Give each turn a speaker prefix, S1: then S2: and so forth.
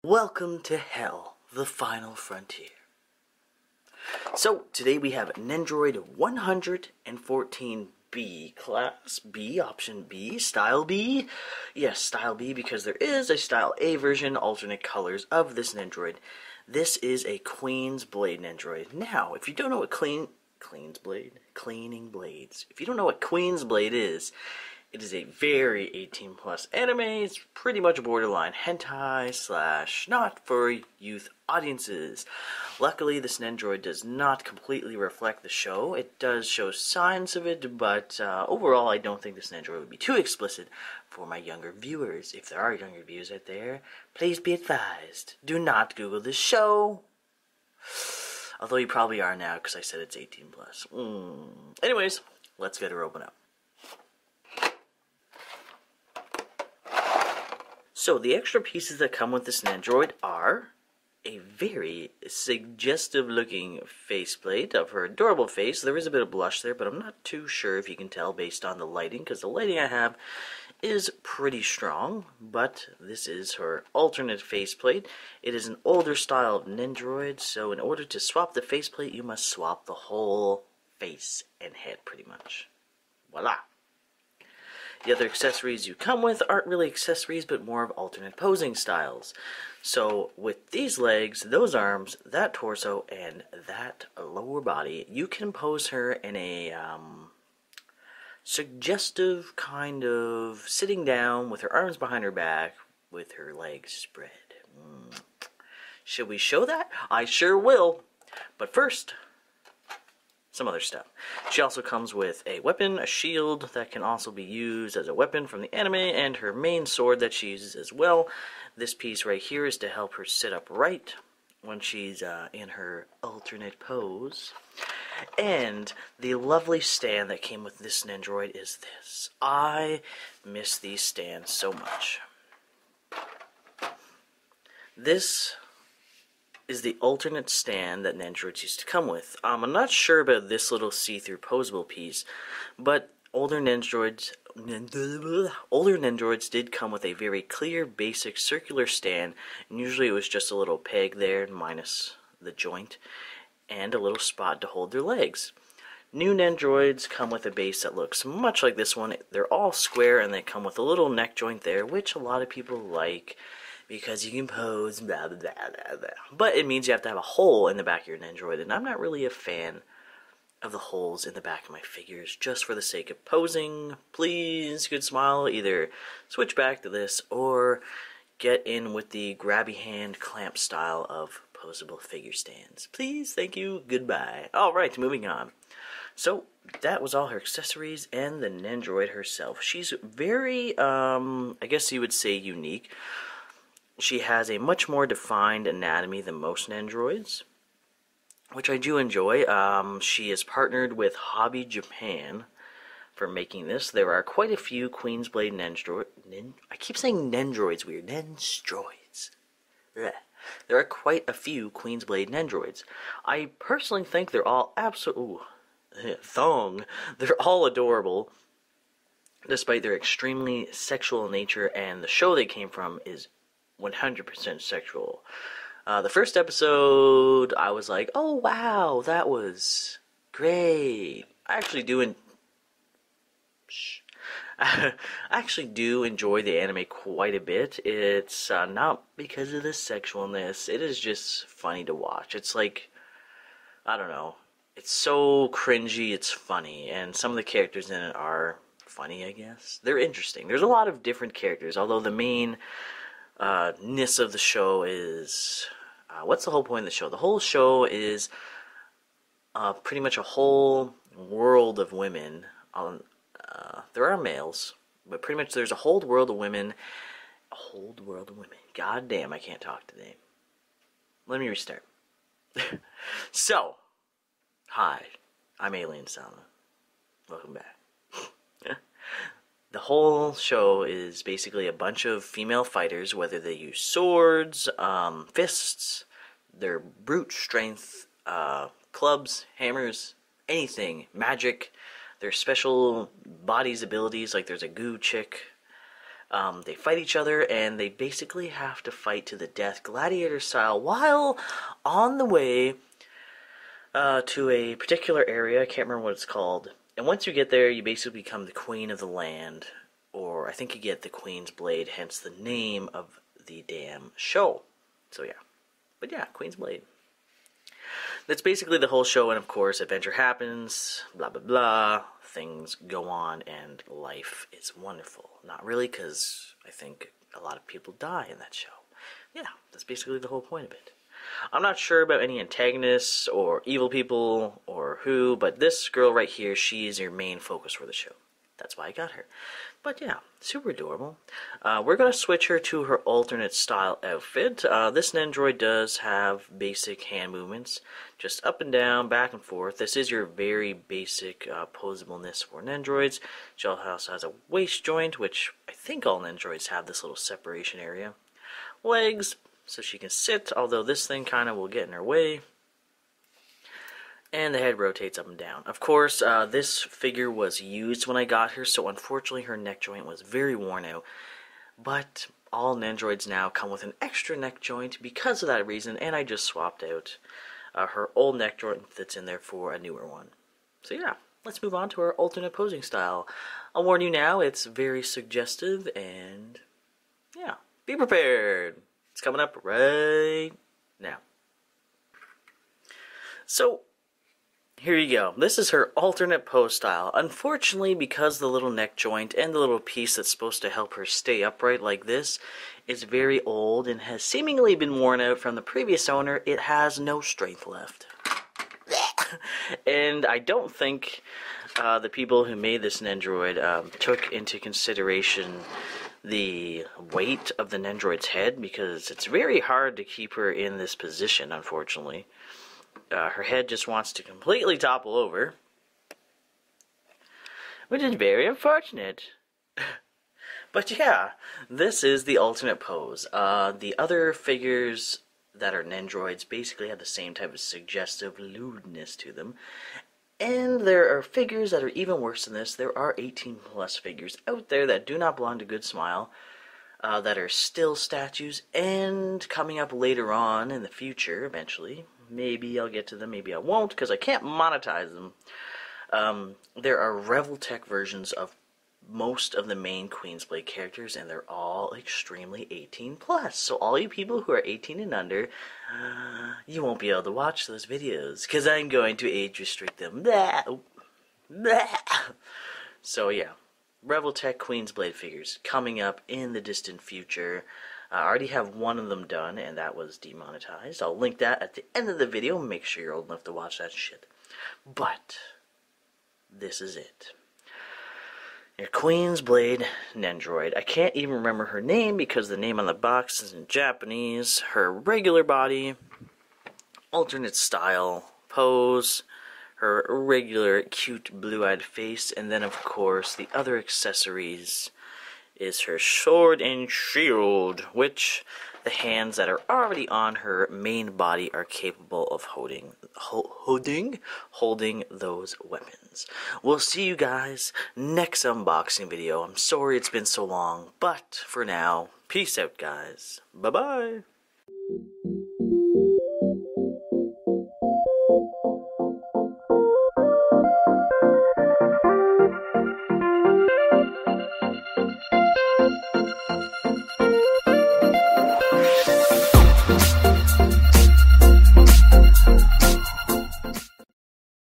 S1: Welcome to Hell, the Final Frontier. So, today we have Nendoroid 114B, Class B, Option B, Style B. Yes, Style B, because there is a Style A version, alternate colors of this Nendoroid. This is a Queen's Blade Nendoroid. Now, if you don't know what Cleaning Blades. If you don't know what Queen's Blade is, it is a very 18 plus anime. It's pretty much borderline hentai slash not for youth audiences. Luckily, this Nendoroid does not completely reflect the show. It does show signs of it, but overall I don't think this Nendoroid would be too explicit for my younger viewers. If there are younger viewers out there, please be advised, do not Google this show. Although you probably are now because I said it's 18 plus. Anyways, let's get her open up. So, the extra pieces that come with this Nendoroid are a very suggestive-looking faceplate of her adorable face. There is a bit of blush there, but I'm not too sure if you can tell based on the lighting, because the lighting I have is pretty strong, but this is her alternate faceplate. It is an older style of Nendoroid, so in order to swap the faceplate, you must swap the whole face and head, pretty much. Voila! The other accessories you come with aren't really accessories, but more of alternate posing styles. So, with these legs, those arms, that torso, and that lower body, you can pose her in a suggestive kind of sitting down with her arms behind her back, with her legs spread. Should we show that? I sure will. But first, some other stuff. She also comes with a weapon, a shield that can also be used as a weapon from the anime, and her main sword that she uses as well. This piece right here is to help her sit upright when she's in her alternate pose. And the lovely stand that came with this Nendoroid is this. I miss these stands so much. This is the alternate stand that Nendoroids used to come with. I'm not sure about this little see-through posable piece, but older Nendoroids did come with a very clear, basic circular stand, and usually it was just a little peg there, minus the joint, and a little spot to hold their legs. New Nendoroids come with a base that looks much like this one. They're all square, and they come with a little neck joint there, which a lot of people like, because you can pose, blah, blah, blah, blah, blah. But it means you have to have a hole in the back of your Nendoroid, and I'm not really a fan of the holes in the back of my figures, just for the sake of posing. Please, good smile, either switch back to this, or get in with the grabby hand clamp style of posable figure stands. Please, thank you, goodbye. Alright, moving on. So, that was all her accessories and the Nendoroid herself. She's very, I guess you would say unique. She has a much more defined anatomy than most Nendoroids, which I do enjoy. She is partnered with Hobby Japan for making this. There are quite a few Queen's Blade Nendoroids. I keep saying Nendoroids weird. Nendoroids. There are quite a few Queen's Blade Nendoroids. I personally think they're all They're all adorable, despite their extremely sexual nature, and the show they came from is 100% sexual. The first episode, I was like, oh wow, that was great. I actually do enjoy the anime quite a bit. It's not because of the sexualness, it is just funny to watch. It's like, I don't know, it's so cringy, it's funny, and some of the characters in it are funny, I guess. They're interesting. There's a lot of different characters, although the main ness of the show is, what's the whole point of the show? The whole show is pretty much a whole world of women. There are males, but pretty much there's a whole world of women. A whole world of women. God damn, I can't talk today. Let me restart. So, hi, I'm Alien Sama. Welcome back. The whole show is basically a bunch of female fighters, whether they use swords, fists, their brute strength, clubs, hammers, anything, magic, their special bodies abilities, like there's a goo chick, They fight each other, and they basically have to fight to the death, gladiator style, while on the way to a particular area. I can't remember what it's called. And once you get there, you basically become the queen of the land, or I think you get the Queen's Blade, hence the name of the damn show. So yeah. But yeah, Queen's Blade. That's basically the whole show, and of course, adventure happens, blah blah blah, things go on, and life is wonderful. Not really, because I think a lot of people die in that show. Yeah, that's basically the whole point of it. I'm not sure about any antagonists or evil people or who, but this girl right here, she is your main focus for the show. That's why I got her. But yeah, super adorable. We're going to switch her to her alternate style outfit. This Nendoroid does have basic hand movements, just up and down, back and forth. This is your very basic posableness for Nendoroids. She also has a waist joint, which I think all Nendoroids have this little separation area. Legs, so she can sit, although this thing kind of will get in her way. And the head rotates up and down. Of course, this figure was used when I got her, so unfortunately her neck joint was very worn out. But all Nendoroids now come with an extra neck joint because of that reason, and I just swapped out her old neck joint that's in there for a newer one. So yeah, let's move on to our alternate posing style. I'll warn you now, it's very suggestive, and yeah, be prepared. It's coming up right now. So, here you go. This is her alternate pose style. Unfortunately, because the little neck joint and the little piece that's supposed to help her stay upright like this is very old and has seemingly been worn out from the previous owner, it has no strength left. And I don't think the people who made this Nendoroid took into consideration the weight of the Nendoroid's head, because it's very hard to keep her in this position, unfortunately. Her head just wants to completely topple over, which is very unfortunate. But yeah, this is the alternate pose. The other figures that are Nendoroids basically have the same type of suggestive lewdness to them. And there are figures that are even worse than this. There are 18+ figures out there that do not belong to Good Smile, that are still statues, and coming up later on in the future, eventually. Maybe I'll get to them, maybe I won't, because I can't monetize them. There are Reveltech versions of most of the main Queen's Blade characters, and they're all extremely 18+. So all you people who are 18 and under, you won't be able to watch those videos, because I'm going to age restrict them. Blah. Blah. So yeah, Reveltech Queen's Blade figures coming up in the distant future. I already have one of them done, and that was demonetized. I'll link that at the end of the video. Make sure you're old enough to watch that shit. But this is it. Your Queen's Blade Nendoroid. I can't even remember her name because the name on the box is in Japanese. Her regular body, alternate style, pose, her regular cute blue-eyed face, and then of course the other accessories is her sword and shield, which the hands that are already on her main body are capable of holding those weapons. We'll see you guys next unboxing video. I'm sorry it's been so long, but for now, peace out, guys. Bye-bye.